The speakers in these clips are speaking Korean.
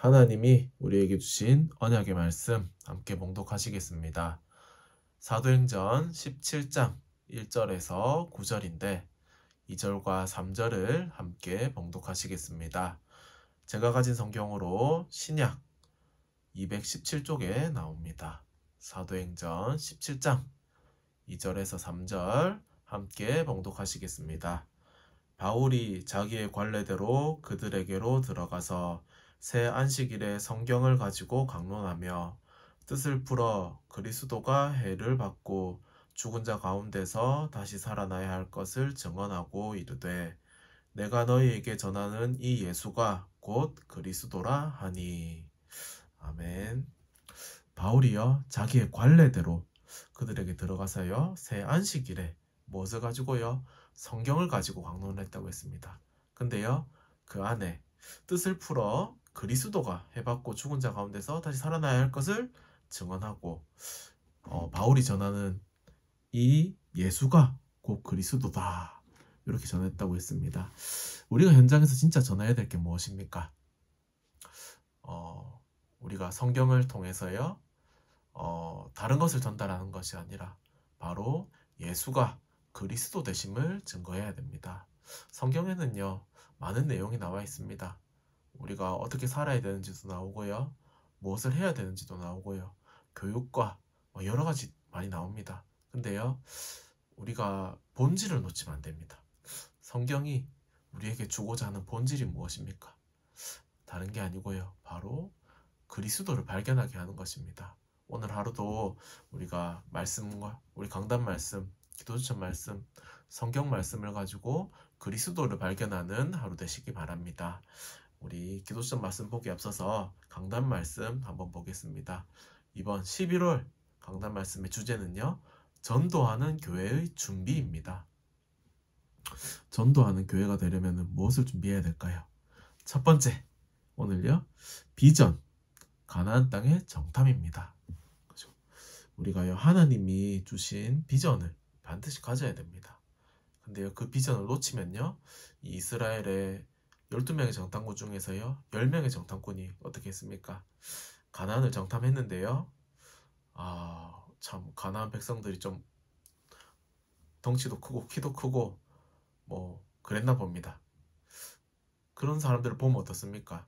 하나님이 우리에게 주신 언약의 말씀 함께 봉독하시겠습니다. 사도행전 17장 1절에서 9절인데 2절과 3절을 함께 봉독하시겠습니다. 제가 가진 성경으로 신약 217쪽에 나옵니다. 사도행전 17장 2절에서 3절 함께 봉독하시겠습니다. 바울이 자기의 관례대로 그들에게로 들어가서 새 안식일에 성경을 가지고 강론하며 뜻을 풀어 그리스도가 해를 받고 죽은 자 가운데서 다시 살아나야 할 것을 증언하고 이르되 내가 너희에게 전하는 이 예수가 곧 그리스도라 하니. 아멘. 바울이요 자기의 관례대로 그들에게 들어가서요 새 안식일에 무엇을 가지고요? 성경을 가지고 강론했다고 했습니다. 근데요 그 안에 뜻을 풀어 그리스도가 해받고 죽은 자 가운데서 다시 살아나야 할 것을 증언하고 바울이 전하는 이 예수가 곧 그리스도다 이렇게 전했다고 했습니다. 우리가 현장에서 진짜 전해야 될 게 무엇입니까? 우리가 성경을 통해서요 다른 것을 전달하는 것이 아니라 바로 예수가 그리스도 되심을 증거해야 됩니다. 성경에는요 많은 내용이 나와 있습니다. 우리가 어떻게 살아야 되는지도 나오고요 무엇을 해야 되는지도 나오고요 교육과 여러 가지 많이 나옵니다. 근데요 우리가 본질을 놓치면 안 됩니다. 성경이 우리에게 주고자 하는 본질이 무엇입니까? 다른 게 아니고요 바로 그리스도를 발견하게 하는 것입니다. 오늘 하루도 우리가 말씀과 우리 강단 말씀, 기도주천 말씀, 성경 말씀을 가지고 그리스도를 발견하는 하루 되시기 바랍니다. 우리 기도주천 말씀 보기 앞서서 강단 말씀 한번 보겠습니다. 이번 11월 강단 말씀의 주제는요. 전도하는 교회의 준비입니다. 전도하는 교회가 되려면 무엇을 준비해야 될까요? 첫 번째, 오늘요. 비전, 가나안 땅의 정탐입니다. 그죠? 우리가요 하나님이 주신 비전을 반드시 가져야 됩니다. 근데요 그 비전을 놓치면요 이 이스라엘의 12명의 정탐꾼 중에서요 10명의 정탐꾼이 어떻게 했습니까? 가나안을 정탐했는데요 참 가나안 백성들이 좀 덩치도 크고 키도 크고 뭐 그랬나 봅니다. 그런 사람들을 보면 어떻습니까?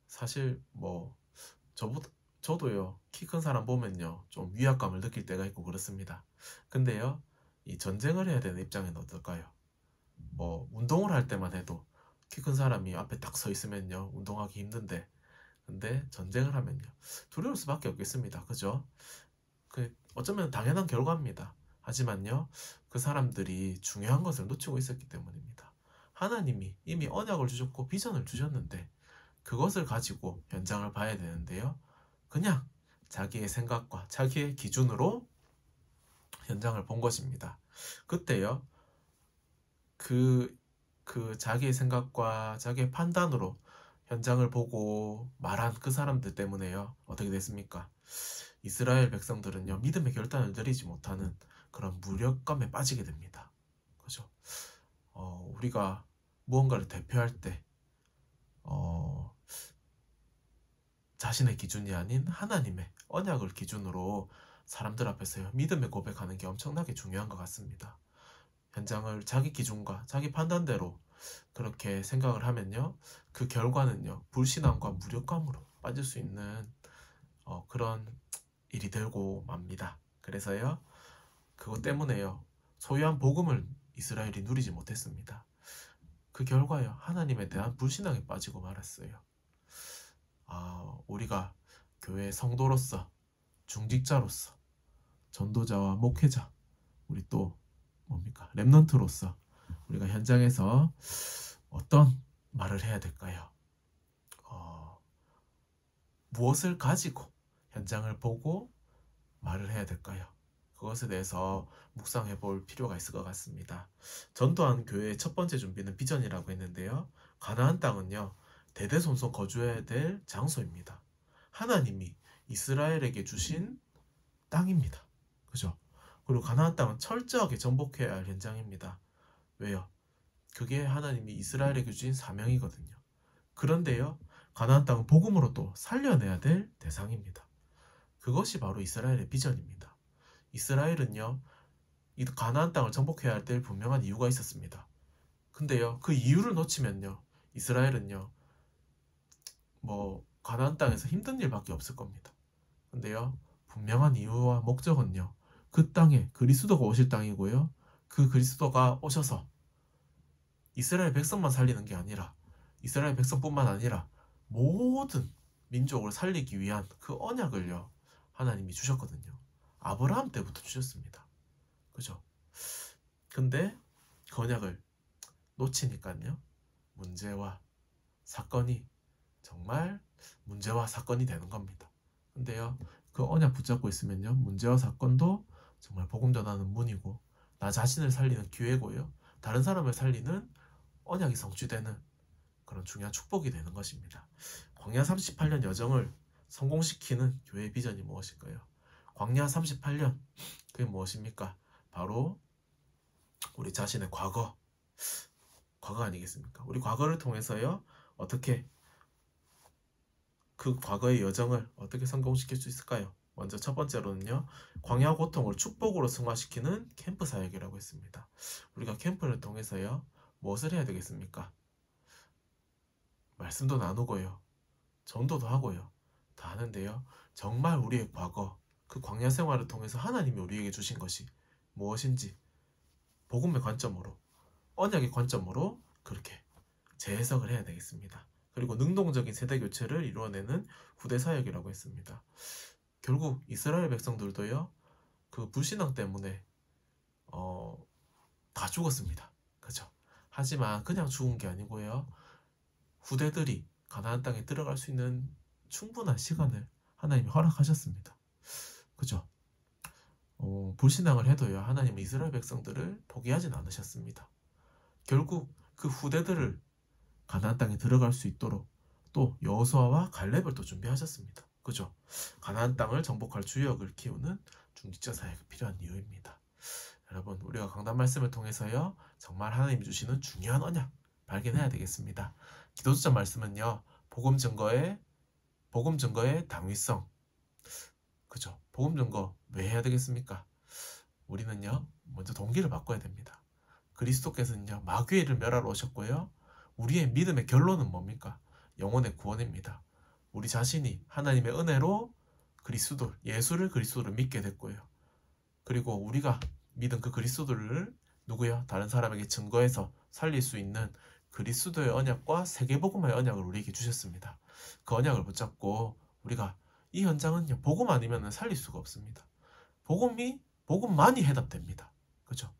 사실 뭐 저도요 키 큰 사람 보면요 좀 위압감을 느낄 때가 있고 그렇습니다. 근데요 이 전쟁을 해야 되는 입장에는 어떨까요? 뭐 운동을 할 때만 해도 키 큰 사람이 앞에 딱 서 있으면요 운동하기 힘든데 근데 전쟁을 하면요 두려울 수밖에 없겠습니다. 그죠? 어쩌면 당연한 결과입니다. 하지만요 그 사람들이 중요한 것을 놓치고 있었기 때문입니다. 하나님이 이미 언약을 주셨고 비전을 주셨는데 그것을 가지고 현장을 봐야 되는데요 그냥 자기의 생각과 자기의 기준으로 현장을 본 것입니다. 그때요 그 자기의 생각과 자기의 판단으로 현장을 보고 말한 그 사람들 때문에요 어떻게 됐습니까? 이스라엘 백성들은요 믿음의 결단을 내리지 못하는 그런 무력감에 빠지게 됩니다. 그죠? 우리가 무언가를 대표할 때 자신의 기준이 아닌 하나님의 언약을 기준으로 사람들 앞에서요 믿음의 고백하는 게 엄청나게 중요한 것 같습니다. 현장을 자기 기준과 자기 판단대로 그렇게 생각을 하면요 그 결과는요 불신앙과 무력감으로 빠질 수 있는 그런 일이 되고 맙니다. 그래서요 그것 때문에요 소유한 복음을 이스라엘이 누리지 못했습니다. 그 결과요 하나님에 대한 불신앙에 빠지고 말았어요. 우리가 교회의 성도로서 중직자로서 전도자와 목회자 우리 또 뭡니까 렘넌트로서 우리가 현장에서 어떤 말을 해야 될까요? 무엇을 가지고 현장을 보고 말을 해야 될까요? 그것에 대해서 묵상해 볼 필요가 있을 것 같습니다. 전도하는 교회의 첫 번째 준비는 비전이라고 했는데요. 가나안 땅은요. 대대손손 거주해야 될 장소입니다. 하나님이 이스라엘에게 주신 땅입니다. 그죠? 그리고 가나안 땅은 철저하게 정복해야 할 현장입니다. 왜요? 그게 하나님이 이스라엘에게 주신 사명이거든요. 그런데요. 가나안 땅은 복음으로 또 살려내야 될 대상입니다. 그것이 바로 이스라엘의 비전입니다. 이스라엘은요, 이 가나안 땅을 정복해야 할 때 분명한 이유가 있었습니다. 근데요, 그 이유를 놓치면요, 이스라엘은요, 가나안 땅에서 힘든 일밖에 없을 겁니다. 근데요, 분명한 이유와 목적은요, 그 땅에 그리스도가 오실 땅이고요, 그 그리스도가 오셔서 이스라엘 백성만 살리는 게 아니라, 이스라엘 백성뿐만 아니라 모든 민족을 살리기 위한 그 언약을요, 하나님이 주셨거든요. 아브라함 때부터 주셨습니다. 그죠? 근데 그 언약을 놓치니까요, 문제와 사건이 정말 문제와 사건이 되는 겁니다. 근데요, 그 언약 붙잡고 있으면요, 문제와 사건도 정말 복음 전하는 문이고, 나 자신을 살리는 기회고요, 다른 사람을 살리는 언약이 성취되는 그런 중요한 축복이 되는 것입니다. 광야 38년 여정을 성공시키는 교회의 비전이 무엇일까요? 광야 38년, 그게 무엇입니까? 바로 우리 자신의 과거 아니겠습니까? 우리 과거를 통해서요, 어떻게 그 과거의 여정을 어떻게 성공시킬 수 있을까요? 먼저 첫 번째로는요, 광야 고통을 축복으로 승화시키는 캠프 사역이라고 했습니다. 우리가 캠프를 통해서요, 무엇을 해야 되겠습니까? 말씀도 나누고요, 전도도 하고요, 다 하는데요, 정말 우리의 과거, 그 광야 생활을 통해서 하나님이 우리에게 주신 것이 무엇인지 복음의 관점으로, 언약의 관점으로 그렇게 재해석을 해야 되겠습니다. 그리고 능동적인 세대 교체를 이루어내는 후대 사역이라고 했습니다. 결국 이스라엘 백성들도요, 그 불신앙 때문에 다 죽었습니다. 그죠? 하지만 그냥 죽은 게 아니고요, 후대들이 가나안 땅에 들어갈 수 있는 충분한 시간을 하나님이 허락하셨습니다. 그죠? 불신앙을 해도요, 하나님은 이스라엘 백성들을 포기하진 않으셨습니다. 결국 그 후대들을 가나안 땅에 들어갈 수 있도록 또 여호수아와 갈렙을 또 준비하셨습니다. 그죠? 가나안 땅을 정복할 주역을 키우는 중직자 사역이 필요한 이유입니다. 여러분, 우리가 강단 말씀을 통해서요, 정말 하나님이 주시는 중요한 언약 발견해야 되겠습니다. 기도주자 말씀은요, 복음 증거의 당위성. 그죠? 복음 증거 왜 해야 되겠습니까? 우리는요, 먼저 동기를 바꿔야 됩니다. 그리스도께서는요, 마귀를 멸하러 오셨고요, 우리의 믿음의 결론은 뭡니까? 영혼의 구원입니다. 우리 자신이 하나님의 은혜로 예수를 그리스도를 믿게 됐고요, 그리고 우리가 믿은 그 그리스도를 누구요? 다른 사람에게 증거해서 살릴 수 있는 그리스도의 언약과 세계복음의 언약을 우리에게 주셨습니다. 그 언약을 붙잡고 우리가, 이 현장은요, 복음 아니면 살릴 수가 없습니다. 복음만이 해답됩니다. 그죠?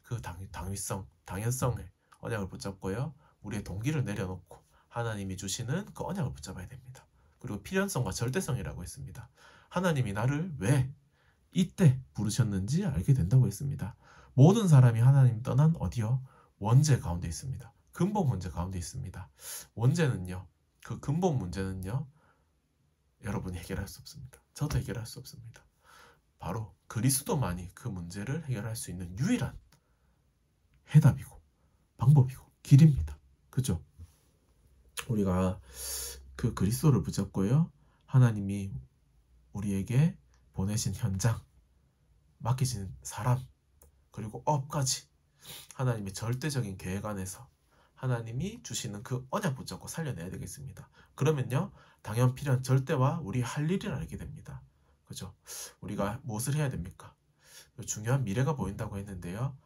그 당연성의 언약을 붙잡고요, 우리의 동기를 내려놓고 하나님이 주시는 그 언약을 붙잡아야 됩니다. 그리고 필연성과 절대성이라고 했습니다. 하나님이 나를 왜 이때 부르셨는지 알게 된다고 했습니다. 모든 사람이 하나님 떠난 어디요? 원죄 가운데 있습니다. 근본 문제 가운데 있습니다. 원죄는요, 그 근본 문제는요, 여러분이 해결할 수 없습니다. 저도 해결할 수 없습니다. 바로 그리스도만이 그 문제를 해결할 수 있는 유일한 해답이고 방법이고 길입니다. 그죠? 우리가 그 그리스도를 붙잡고요, 하나님이 우리에게 보내신 현장, 맡기신 사람, 그리고 업까지 하나님의 절대적인 계획 안에서 하나님이 주시는 그 언약 붙잡고 살려내야 되겠습니다. 그러면요, 당연 필요한 절대와 우리 할 일을 알게 됩니다. 그죠? 우리가 무엇을 해야 됩니까? 중요한 미래가 보인다고 했는데요,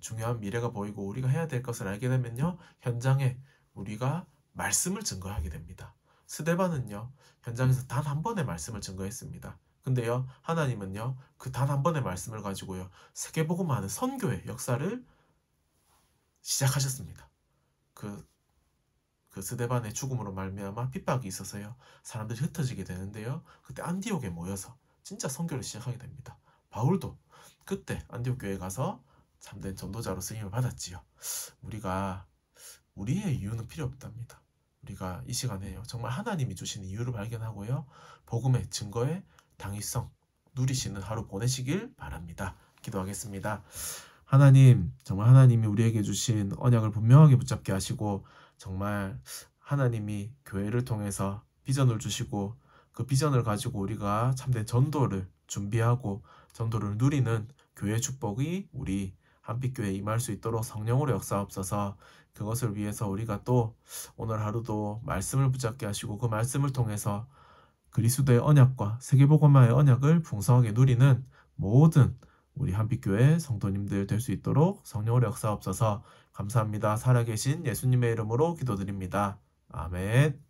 중요한 미래가 보이고 우리가 해야 될 것을 알게 되면요, 현장에 우리가 말씀을 증거하게 됩니다. 스데반은요, 현장에서 단 한 번의 말씀을 증거했습니다. 근데요, 하나님은요, 그 단 한 번의 말씀을 가지고요, 세계복음화하는 선교의 역사를 시작하셨습니다. 그 스데반의 죽음으로 말미암아 핍박이 있어서요, 사람들이 흩어지게 되는데요, 그때 안디옥에 모여서 진짜 선교를 시작하게 됩니다. 바울도 그때 안디옥 교회에 가서 참된 전도자로 쓰임을 받았지요. 우리가 우리의 이유는 필요 없답니다. 우리가 이 시간에요, 정말 하나님이 주시는 이유를 발견하고요, 복음의 증거의 당위성 누리시는 하루 보내시길 바랍니다. 기도하겠습니다. 하나님, 정말 하나님이 우리에게 주신 언약을 분명하게 붙잡게 하시고, 정말 하나님이 교회를 통해서 비전을 주시고 그 비전을 가지고 우리가 참된 전도를 준비하고 전도를 누리는 교회 축복이 우리 한빛교회에 임할 수 있도록 성령으로 역사하옵소서. 그것을 위해서 우리가 또 오늘 하루도 말씀을 붙잡게 하시고 그 말씀을 통해서 그리스도의 언약과 세계복음화의 언약을 풍성하게 누리는 모든 우리 한빛교회 성도님들 될 수 있도록 성령으로 역사하옵소서. 감사합니다. 살아계신 예수님의 이름으로 기도드립니다. 아멘.